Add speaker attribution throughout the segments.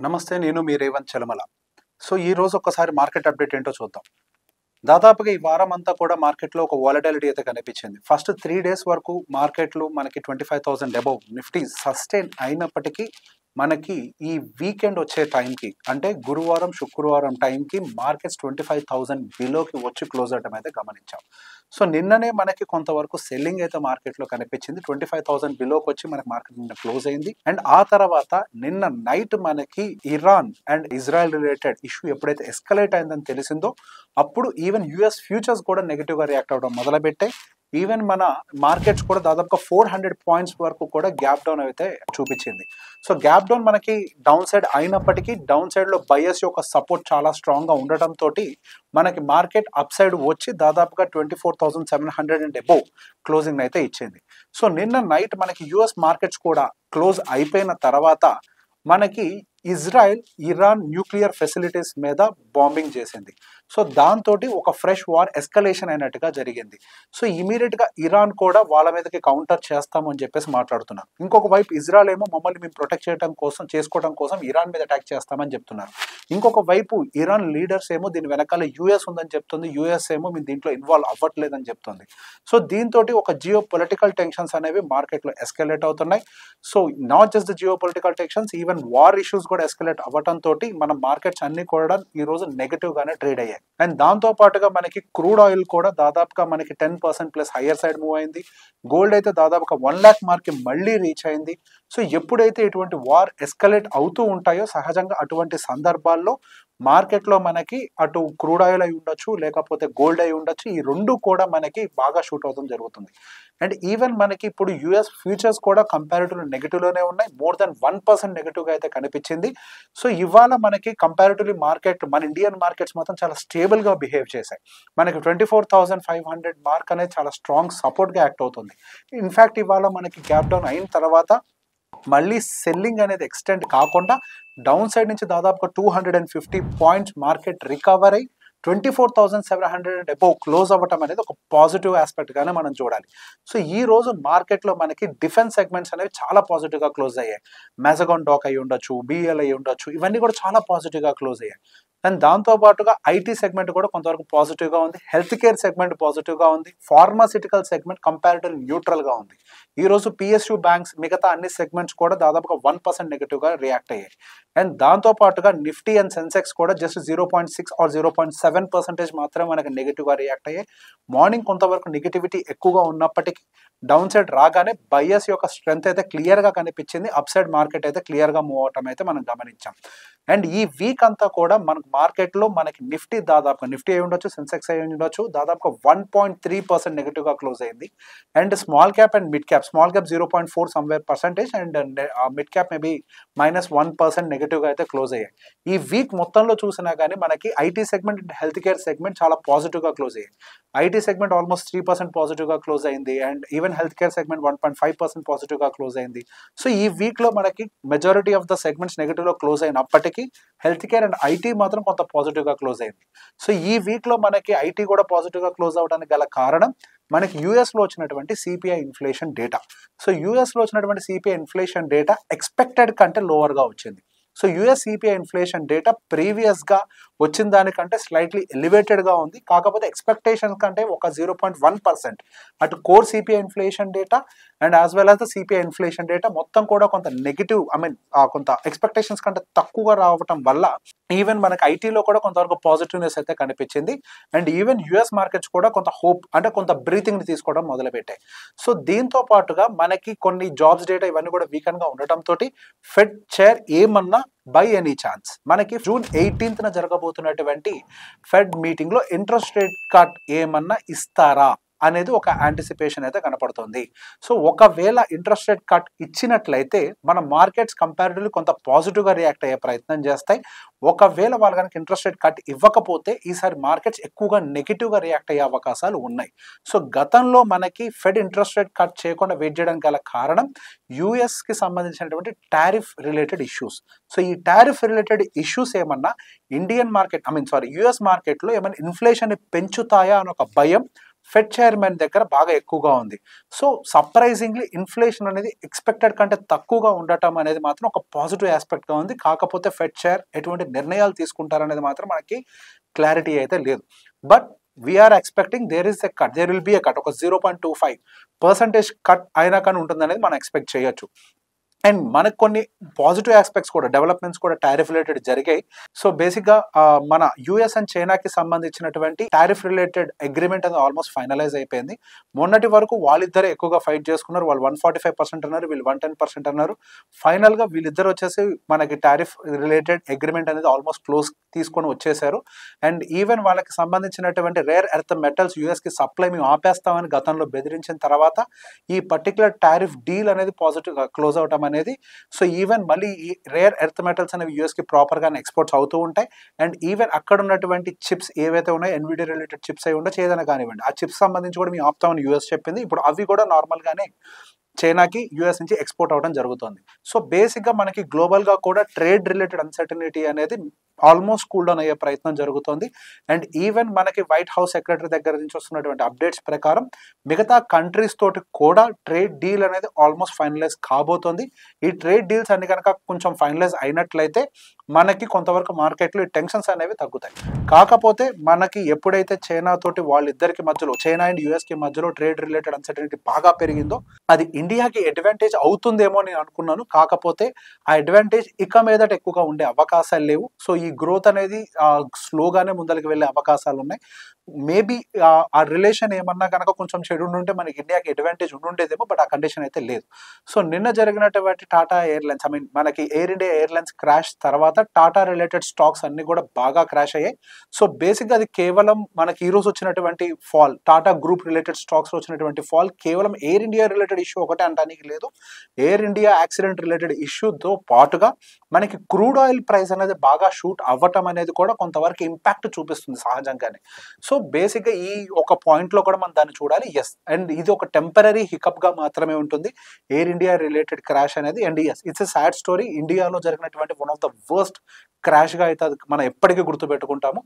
Speaker 1: నమస్తే. నేను మీ రేవంత్ చలమల. ఈ రోజు ఒక్కసారి మార్కెట్ అప్డేట్ ఏంటో చూద్దాం. దాదాపుగా ఈ వారం అంతా కూడా మార్కెట్‌లో ఒక వాలటిలిటీ అయితే కనిపించింది. ఫస్ట్ 3 డేస్ వరకు మార్కెట్‌లు మనకి 25,000 అబోవ్ నిఫ్టీ సస్టైన్ అయినప్పటికీ మనకి ఈ వీకెండ్ వచ్చే టైంకి అంటే గురువారం, శుక్రవారం టైంకి మార్కెట్స్ 25,000 బిలోకి వచ్చి క్లోజ్ అవ్వడం అయితే గమనించాం. నిన్ననే మనకి కొంతవరకు సెల్లింగ్ అయితే మార్కెట్‌లో కనిపించింది. 25,000 బిలోకి వచ్చి మనకి మార్కెట్ నిన్న క్లోజ్ అయింది. అండ్ ఆ తర్వాత నిన్న నైట్ మనకి Iran and Israel related issue ఎప్పుడైతే ఎస్కలేట్ అయిందని తెలిసిందో అప్పుడు ఈవెన్ యూఎస్ ఫ్యూచర్స్ కూడా నెగెటివ్ గా రియాక్ట్ అవ్వడం మొదలుపెట్టాయి. ఈవెన్ మన మార్కెట్స్ కూడా దాదాపుగా 400 పాయింట్స్ వరకు కూడా గ్యాప్ డౌన్ అయితే చూపించింది. గ్యాప్ డౌన్ మనకి డౌన్ సైడ్ అయినప్పటికీ డౌన్ సైడ్ లో బయస్ యొక్క సపోర్ట్ చాలా స్ట్రాంగ్ గా ఉండటం తోటి మనకి మార్కెట్ అప్ సైడ్ వచ్చి దాదాపుగా 24,700 అండ్ అబోవ్ క్లోజింగ్ అయితే ఇచ్చింది. నిన్న నైట్ మనకి యుఎస్ మార్కెట్స్ కూడా క్లోజ్ అయిపోయిన తర్వాత మనకి ఇజ్రాయెల్ ఇరాన్ న్యూక్లియర్ ఫెసిలిటీస్ మీద బాంబింగ్ చేసింది. దాంతో ఒక ఫ్రెష్ వార్ ఎస్కలేషన్ అయినట్టుగా జరిగింది. ఇమీడియట్ గా ఇరాన్ కూడా వాళ్ళ మీదకి కౌంటర్ చేస్తాము అని చెప్పేసి మాట్లాడుతున్నారు. ఇంకొక వైపు ఇజ్రాయెల్ ఏమో మమ్మల్ని మేము ప్రొటెక్ట్ చేసుకోవడం కోసం ఇరాన్ మీద అటాక్ చేస్తామని చెప్తున్నారు. ఇంకొక వైపు ఇరాన్ లీడర్స్ ఏమో దీని వెనకాల యుఎస్ ఉందని చెప్తుంది. యుఎస్ ఏమో మేము దీంట్లో ఇన్వాల్వ్ అవ్వట్లేదని చెప్తుంది. దీంతో ఒక జియో పొలిటికల్ టెన్షన్స్ అనేవి మార్కెట్ లో ఎస్కలేట్ అవుతున్నాయి. Not just the geo political tensions, even war issues కూడా ఎస్కలేట్ అవ్వటం తోటి మన మార్కెట్స్ అన్ని కూడా ఈ రోజు నెగటివ్ గానే ట్రేడ్ అయ్యాయి. అండ్ దాంతో పాటుగా మనకి క్రూడ్ ఆయిల్ కూడా దాదాపుగా మనకి 10% ప్లస్ హయ్యర్ సైడ్ మూవ్ అయింది. గోల్డ్ అయితే దాదాపుగా 1 lakh మార్క్ మళ్ళీ రీచ్ అయింది. ఎప్పుడైతే ఇటువంటి వార్ ఎస్కలేట్ అవుతూ ఉంటాయో సహజంగా అటువంటి సందర్భాల్లో మార్కెట్ లో మనకి అటు క్రూడ్ ఆయిల్ అయి ఉండొచ్చు, లేకపోతే గోల్డ్ అయి ఉండొచ్చు, ఈ రెండు కూడా మనకి బాగా షూట్ అవడం జరుగుతుంది. అండ్ ఈవెన్ మనకి ఇప్పుడు యుఎస్ ఫ్యూచర్స్ కూడా కంపారిటివ్ నెగిటివ్ లోనే ఉన్నాయి. మోర్ దెన్ 1% నెగిటివ్ గా అయితే కనిపించింది. ఇవాళ మనకి కంపారిటివ్లీ మార్కెట్ మన ఇండియన్ మార్కెట్స్ మాత్రం చాలా స్టేబుల్ గా బిహేవ్ చేశాయి. మనకి 24,500 మార్క్ అనేది చాలా స్ట్రాంగ్ సపోర్ట్ గా యాక్ట్ అవుతుంది. ఇన్ఫాక్ట్ ఇవాళ మనకి గ్యాప్ డౌన్ అయిన తర్వాత మళ్ళీ సెల్లింగ్ అనేది ఎక్స్టెండ్ కాకుండా డౌన్ సైడ్ నుంచి దాదాపుగా 250 పాయింట్స్ మార్కెట్ రికవర్ అయ్యి 24,700 అబోవ్ క్లోజ్ అవ్వటం అనేది ఒక పాజిటివ్ ఆస్పెక్ట్ గానే మనం చూడాలి. ఈ రోజు మార్కెట్ లో మనకి డిఫెన్స్ సెగ్మెంట్స్ అనేవి చాలా పాజిటివ్ గా క్లోజ్ అయ్యాయి. మెజగాన్ డాక్ అయి ఉండొచ్చు, బిఎల్ అయి ఉండొచ్చు, ఇవన్నీ కూడా చాలా పాజిటివ్ గా క్లోజ్ అయ్యాయి. అండ్ దాంతో పాటుగా ఐటీ సెగ్మెంట్ కూడా కొంతవరకు పాజిటివ్ గా ఉంది. హెల్త్ కేర్ సెగ్మెంట్ పాజిటివ్ గా ఉంది. ఫార్మాసిటికల్ సెగ్మెంట్ కంపారిటివ్ న్యూట్రల్ గా ఉంది. ఈ రోజు పిఎస్యు బ్యాంక్స్ మిగతా అన్ని సెగ్మెంట్స్ కూడా దాదాపుగా 1% నెగిటివ్ గా రియాక్ట్ అయ్యాయి. అండ్ దాంతో పాటుగా నిఫ్టీ అండ్ సెన్సెక్స్ కూడా జస్ట్ 0.6 ఆర్ 0.7% మాత్రమే మనకి నెగిటివ్ గా రియాక్ట్ అయ్యాయి. మార్నింగ్ కొంతవరకు నెగిటివిటీ ఎక్కువగా ఉన్నప్పటికీ డౌన్ సైడ్ రాగానే బయస్ యొక్క స్ట్రెంత్ అయితే క్లియర్ గా కనిపించింది. అప్ సైడ్ మార్కెట్ అయితే క్లియర్ గా మూవ్ అవటం అయితే మనం గమనించాం. అండ్ ఈ వీక్ అంతా కూడా మనకు మార్కెట్ లో మనకి నిఫ్టీ దాదాపుగా నిఫ్టీ అయి ఉండొచ్చు, సెన్సెక్స్ అయి ఉండొచ్చు, దాదాపుగా 1.3% నెగిటివ్ గా క్లోజ్ అయింది. And small cap and mid cap, small cap 0.4 somewhere percentage and mid cap maybe -1% negative గా అయితే క్లోజ్ అయ్యాయి. ఈ వీక్ మొత్తంలో చూసినా కానీ మనకి IT segment and health care segment చాలా పాజిటివ్ గా క్లోజ్ అయ్యాయి. ఐటీ సెగ్మెంట్ ఆల్మోస్ట్ 3% పాజిటివ్ గా క్లోజ్ అయింది. And even health care segment 1.5% positive గా క్లోజ్ అయింది. ఈ వీక్ లో మనకి majority of the segments negative లో క్లోజ్ అయినప్పటికీ హెల్త్ కేర్ అండ్ ఐటీ మాత్రం కొంత పాజిటివ్ గా క్లోజ్ అయింది. ఈ వీక్ లో మనకి ఐటీ కూడా పాజిటివ్ గా క్లోజ్ అవడానికి గల కారణం మనకి యుఎస్ లో వచ్చినటువంటి సిపిఐ ఇన్ఫ్లేషన్ డేటా. యుఎస్ లో వచ్చినటువంటి సిపిఐ ఇన్ఫ్లేషన్ డేటా ఎక్స్పెక్టెడ్ కంటే లోవర్ గా వచ్చింది. US CPI inflation data previous గా వచ్చిన దానికంటే స్లైట్లీ ఎలివేటెడ్ గా ఉంది. కాకపోతే ఎక్స్పెక్టేషన్ కంటే ఒక 0.1% అటు core CPI inflation data and as well as the CPI inflation data మొత్తం కూడా కొంత నెగిటివ్ కొంత ఎక్స్పెక్టేషన్స్ కంటే తక్కువగా రావటం వల్ల ఈవెన్ మనకి ఐటీలో కూడా కొంతవరకు పాజిటివ్నెస్ అయితే కనిపించింది. అండ్ ఈవెన్ యుఎస్ మార్కెట్స్ కూడా కొంత హోప్ అంటే కొంత బ్రీతింగ్ ని తీసుకోవడం మొదలుపెట్టాయి. దీంతో పాటుగా మనకి కొన్ని జాబ్స్ డేటా ఇవన్నీ కూడా వీకెండ్ గా ఉండటంతో ఫెడ్ చైర్ ఏమన్నా బై ఎనీ ఛాన్స్ మనకి జూన్ 18th జరగబోతున్నటువంటి ఫెడ్ మీటింగ్ లో ఇంట్రెస్ట్ రేట్ కట్ ఏమన్నా ఇస్తారా అనేది ఒక యాంటిసిపేషన్ అయితే కనపడుతుంది. ఒకవేళ ఇంట్రెస్ట్ రేట్ కట్ ఇచ్చినట్లయితే మన మార్కెట్స్ కంపారిటివ్లీ కొంత పాజిటివ్ గా రియాక్ట్ అయ్యే ప్రయత్నం చేస్తాయి. ఒకవేళ వాళ్ళు కనుక ఇంట్రెస్ట్ రేట్ కట్ ఇవ్వకపోతే ఈసారి మార్కెట్స్ ఎక్కువగా నెగిటివ్ గా రియాక్ట్ అయ్యే అవకాశాలు ఉన్నాయి. గతంలో మనకి ఫెడ్ ఇంట్రెస్ట్ రేట్ కట్ చేయకుండా వెయిట్ చేయడానికి గల కారణం యుఎస్ కి సంబంధించినటువంటి టారిఫ్ రిలేటెడ్ ఇష్యూస్. ఈ టారిఫ్ రిలేటెడ్ ఇష్యూస్ ఏమన్నా ఇండియన్ మార్కెట్ యుఎస్ మార్కెట్ లో ఏమైనా ఇన్ఫ్లేషన్ ని పెంచుతాయా అని ఒక భయం ఫెడ్ చైర్మన్ దగ్గర బాగా ఎక్కువగా ఉంది. సో సర్ప్రైజింగ్లీ ఇన్ఫ్లేషన్ అనేది ఎక్స్పెక్టెడ్ కంటే తక్కువగా ఉండటం అనేది మాత్రం ఒక పాజిటివ్ ఆస్పెక్ట్గా ఉంది. కాకపోతే ఫెడ్ చైర్ ఎటువంటి నిర్ణయాలు తీసుకుంటారనేది మాత్రం మనకి క్లారిటీ అయితే లేదు. But we're expecting there will be a cut, ఒక 0.25% కట్ అయినా కానీ ఉంటుందనేది మనం ఎక్స్పెక్ట్ చేయొచ్చు. అండ్ మనకు కొన్ని పాజిటివ్ ఆస్పెక్ట్స్ కూడా, డెవలప్మెంట్స్ కూడా టారిఫ్ రిలేటెడ్ జరిగాయి. సో బేసిక్గా మన యూఎస్ అండ్ చైనాకి సంబంధించినటువంటి టారిఫ్ రిలేటెడ్ అగ్రిమెంట్ అనేది ఆల్మోస్ట్ ఫైనలైజ్ అయిపోయింది. మొన్నటి వరకు వాళ్ళిద్దరే ఎక్కువగా ఫైట్ చేసుకున్నారు. వాళ్ళు 145% అన్నారు, వీళ్ళు 110% అన్నారు. ఫైనల్గా వీళ్ళిద్దరు వచ్చేసి మనకి టారిఫ్ రిలేటెడ్ అగ్రిమెంట్ అనేది ఆల్మోస్ట్ క్లోజ్ తీసుకొని వచ్చేసారు. అండ్ ఈవెన్ వాళ్ళకి సంబంధించినటువంటి రేర్ ఎర్త్ మెటల్స్ యూఎస్కి సప్లై మేము ఆపేస్తామని గతంలో బెదిరించిన తర్వాత ఈ పర్టికులర్ టారిఫ్ డీల్ అనేది పాజిటివ్గా క్లోజ్ అవటం అనేది. సో ఈవెన్ మళ్ళీ ఈ రేర్ ఎర్త్ మెటల్స్ అనేవి యూఎస్కి ప్రాపర్గానే ఎక్స్పోర్ట్స్ అవుతూ ఉంటాయి. అండ్ ఈవెన్ అక్కడ ఉన్నటువంటి చిప్స్ ఏవైతే ఉన్నాయో ఎన్విడియా రిలేటెడ్ చిప్స్ అయి ఉండొచ్చు, ఏదైనా కానివ్వండి, ఆ చిప్స్ సంబంధించి కూడా మేము ఆపుతామని యూఎస్ చెప్పింది. ఇప్పుడు అవి కూడా నార్మల్గానే చైనాకి యూఎస్ నుంచి ఎక్స్పోర్ట్ అవడం జరుగుతుంది. సో బేసిక్గా మనకి గ్లోబల్గా కూడా ట్రేడ్ రిలేటెడ్ అన్సర్టనిటీ అనేది ఆల్మోస్ట్ కూల్ డౌన్ అయ్యే ప్రయత్నం జరుగుతుంది. అండ్ ఈవెన్ మనకి వైట్ హౌస్ సెక్రటరీ దగ్గర నుంచి వస్తున్నటువంటి అప్డేట్స్ ప్రకారం మిగతా కంట్రీస్ తోటి కూడా ట్రేడ్ డీల్ అనేది ఆల్మోస్ట్ ఫైనలైజ్ కాబోతుంది. ఈ ట్రేడ్ డీల్స్ అన్ని కనుక కొంచెం ఫైనలైజ్ అయినట్లయితే మనకి కొంతవరకు మార్కెట్లో ఈ టెన్షన్స్ అనేవి తగ్గుతాయి. కాకపోతే మనకి ఎప్పుడైతే చైనా తోటి వాళ్ళిద్దరికి మధ్యలో, చైనా అండ్ యూఎస్కి మధ్యలో ట్రేడ్ రిలేటెడ్ అన్సర్టనిటీ బాగా పెరిగిందో అది ఇండియాకి అడ్వాంటేజ్ అవుతుందేమో నేను అనుకున్నాను. కాకపోతే ఆ అడ్వాంటేజ్ ఇక మీదట ఎక్కువగా ఉండే అవకాశాలు లేవు. సో ఈ గ్రోత్ అనేది స్లోగానే ముందరికి వెళ్ళే అవకాశాలు ఉన్నాయి. మేబీ ఆ రిలేషన్ ఏమన్నా కనుక కొంచెం చెడు ఉంటే మనకి ఇండియాకి అడ్వాంటేజ్ ఉండుండేదేమో, బట్ ఆ కండిషన్ అయితే లేదు. సో నిన్న జరిగినటువంటి టాటా ఎయిర్లైన్స్, మనకి ఎయిర్ ఇండియా ఎయిర్లైన్స్ క్రాష్ తర్వాత టాటా రిలేటెడ్ స్టాక్స్ అన్ని కూడా బాగా క్రాష్ అయ్యాయి. సో బేసిక్గా అది కేవలం మనకి ఈ రోజు వచ్చినటువంటి fall, Tata group related stocks వచ్చినటువంటి ఫాల్ కేవలం ఎయిర్ ఇండియా రిలేటెడ్ ఇష్యూ ఒకటే అనడానికి లేదు. ఎయిర్ ఇండియా యాక్సిడెంట్ రిలేటెడ్ ఇష్యూతో పాటుగా మనకి క్రూడ్ ఆయిల్ ప్రైస్ అనేది బాగా షూట్ అవ్వటం అనేది కూడా కొంతవరకు ఇంపాక్ట్ చూపిస్తుంది సహజంగానే. సో బేసిక్గా ఈ ఒక పాయింట్లో కూడా మనం దాన్ని చూడాలి. ఎస్, అండ్ ఇది ఒక టెంపరీ హికప్గా మాత్రమే ఉంటుంది ఎయిర్ ఇండియా రిలేటెడ్ క్రాష్ అనేది. And yes, it's a sad story. ఇండియాలో జరిగినటువంటి వన్ ఆఫ్ ద వర్స్ట్ క్రాష్గా అయితే అది మనం ఎప్పటికీ గుర్తుపెట్టుకుంటాము.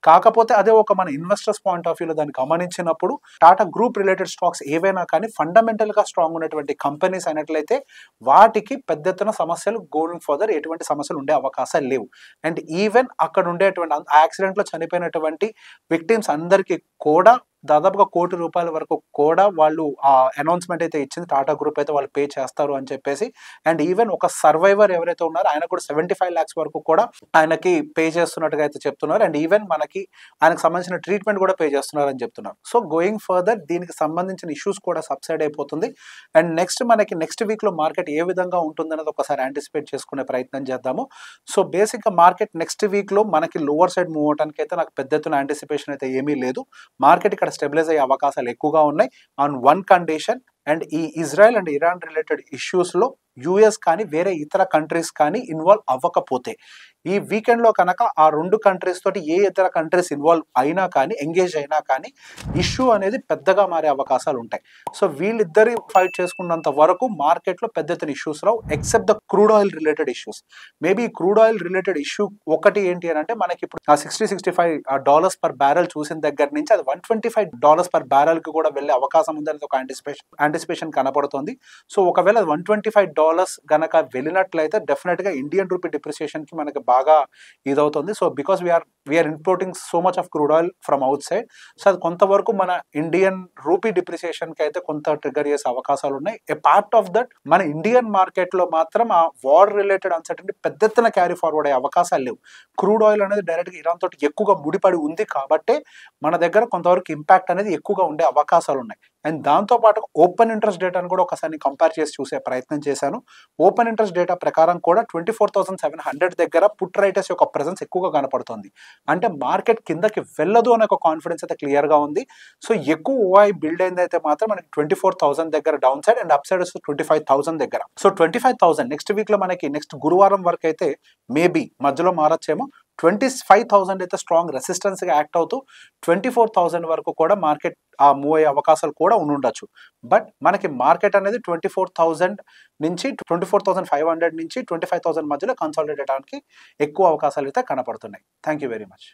Speaker 1: కాకపోతే అదే ఒక మన ఇన్వెస్టర్స్ పాయింట్ ఆఫ్ వ్యూలో దాన్ని గమనించినప్పుడు టాటా గ్రూప్ రిలేటెడ్ స్టాక్స్ ఏవైనా కానీ ఫండమెంటల్గా స్ట్రాంగ్ ఉన్నటువంటి కంపెనీస్ అయినట్లయితే వాటికి పెద్ద ఎత్తున సమస్యలు గోయింగ్ ఫర్దర్ ఎటువంటి సమస్యలు ఉండే అవకాశాలు లేవు. అండ్ ఈవెన్ అక్కడ ఉండేటువంటి యాక్సిడెంట్లో చనిపోయినటువంటి విక్టిమ్స్ అందరికీ కూడా దాదాపుగా ₹1 కోటి వరకు కూడా వాళ్ళు ఆ అనౌన్స్మెంట్ అయితే ఇచ్చింది టాటా గ్రూప్ అయితే వాళ్ళు పే చేస్తారు అని చెప్పేసి. అండ్ ఈవెన్ ఒక సర్వైవర్ ఎవరైతే ఉన్నారో ఆయన కూడా 75 lakhs వరకు కూడా ఆయనకి పే చేస్తున్నట్టుగా అయితే చెప్తున్నారు. అండ్ ఈవెన్ మనకి ఆయనకు సంబంధించిన ట్రీట్మెంట్ కూడా పే చేస్తున్నారు అని చెప్తున్నారు. సో గోయింగ్ ఫర్దర్ దీనికి సంబంధించిన ఇష్యూస్ కూడా సబ్సైడ్ అయిపోతుంది. అండ్ నెక్స్ట్ వీక్లో మార్కెట్ ఏ విధంగా ఉంటుందనేది ఒకసారి యాంటిసిపేట్ చేసుకునే ప్రయత్నం చేద్దాము. సో బేసిక్గా మార్కెట్ నెక్స్ట్ వీక్లో మనకి లోవర్ సైడ్ మూవ్ అవడానికి అయితే నాకు పెద్ద ఎత్తున యాంటిసిపేషన్ అయితే ఏమీ లేదు. మార్కెట్ ఇక్కడ స్టెబిలైజ్ అయ్యే అవకాశాలు ఎక్కువగా ఉన్నాయి ఆన్ వన్ కండిషన్. అండ్ ఈ ఇజ్రాయెల్ అండ్ ఇరాన్ రిలేటెడ్ ఇష్యూస్లో యూఎస్ కానీ వేరే ఇతర కంట్రీస్ కానీ ఇన్వాల్వ్ అవ్వకపోతే, ఈ వీకెండ్లో కనుక ఆ రెండు కంట్రీస్ తోటి ఏ ఇతర కంట్రీస్ ఇన్వాల్వ్ అయినా కానీ, ఎంగేజ్ అయినా కానీ ఇష్యూ అనేది పెద్దగా మారే అవకాశాలు ఉంటాయి. సో వీళ్ళిద్దరి ఫైట్ చేసుకున్నంత వరకు మార్కెట్లో పెద్ద ఎత్తున issues Rao, except the crude oil related issues. Maybe crude oil related issue ఒకటి ఏంటి అని అంటే, మనకి ఇప్పుడు ఆ $65 per barrel చూసిన దగ్గర నుంచి అది $125 per barrel కి కూడా వెళ్ళే అవకాశం ఉందనేది ఒక యాంటిసిపేషన్ కనపడుతుంది. సో ఒకవేళ $125 గనక వెళ్ళినట్లయితే డెఫినెట్ గా ఇండియన్ రూపీ డిప్రిసియేషన్ కి మనకి బాగా ఇదవుతుంది. So because we are importing so much of crude oil from outside. సో అది కొంతవరకు మన ఇండియన్ రూపీ డిప్రిసియేషన్ కి అయితే కొంత ట్రిగర్ చేసే అవకాశాలు ఉన్నాయి. ఏ పార్ట్ ఆఫ్ దట్ మన ఇండియన్ మార్కెట్ లో మాత్రం ఆ వార్ రిలేటెడ్ అన్సర్టనిటీ పెద్ద ఎత్తున క్యారీ ఫార్వర్డ్ అయ్యే అవకాశాలు లేవు. క్రూడ్ ఆయిల్ అనేది డైరెక్ట్ గా ఇరాన్ తోటి ఎక్కువగా ముడిపడి ఉంది కాబట్టి మన దగ్గర కొంతవరకు ఇంపాక్ట్ అనేది ఎక్కువగా ఉండే అవకాశాలు ఉన్నాయి. అండ్ దాంతోపాటు ఓపెన్ ఇంట్రెస్ట్ డేటాను కూడా ఒకసారి కంపేర్ చేసి చూసే ప్రయత్నం చేశాను. ఓపెన్ ఇంట్రెస్ట్ డేటా ప్రకారం కూడా 24,700 దగ్గర పుట్ రైటర్స్ యొక్క ప్రెసెన్స్ ఎక్కువగా కనపడుతుంది. అంటే మార్కెట్ కిందకి వెళ్ళదు అనే ఒక కాన్ఫిడెన్స్ అయితే క్లియర్గా ఉంది. సో ఎక్కువ ఓఐ బిల్డ్ అయింది అయితే మాత్రం మనకి 24,000 దగ్గర down side and up side వస్తే 25,000 దగ్గర. సో 25,000 నెక్స్ట్ వీక్లో మనకి నెక్స్ట్ గురువారం వరకు అయితే మేబీ మధ్యలో మారచ్చేమో. 25,000 అయితే స్ట్రాంగ్ రెసిస్టెన్స్గా యాక్ట్ అవుతూ 24,000 వరకు కూడా మార్కెట్ ఆ మూవ్ అయ్యే అవకాశాలు కూడా ఉండొచ్చు. బట్ మనకి మార్కెట్ అనేది 24,000 నుంచి 24,500 నుంచి 25,000 మధ్యలో కన్సాలిడేట్ అవడానికి ఎక్కువ అవకాశాలు అయితే కనపడుతున్నాయి. Thank you very much.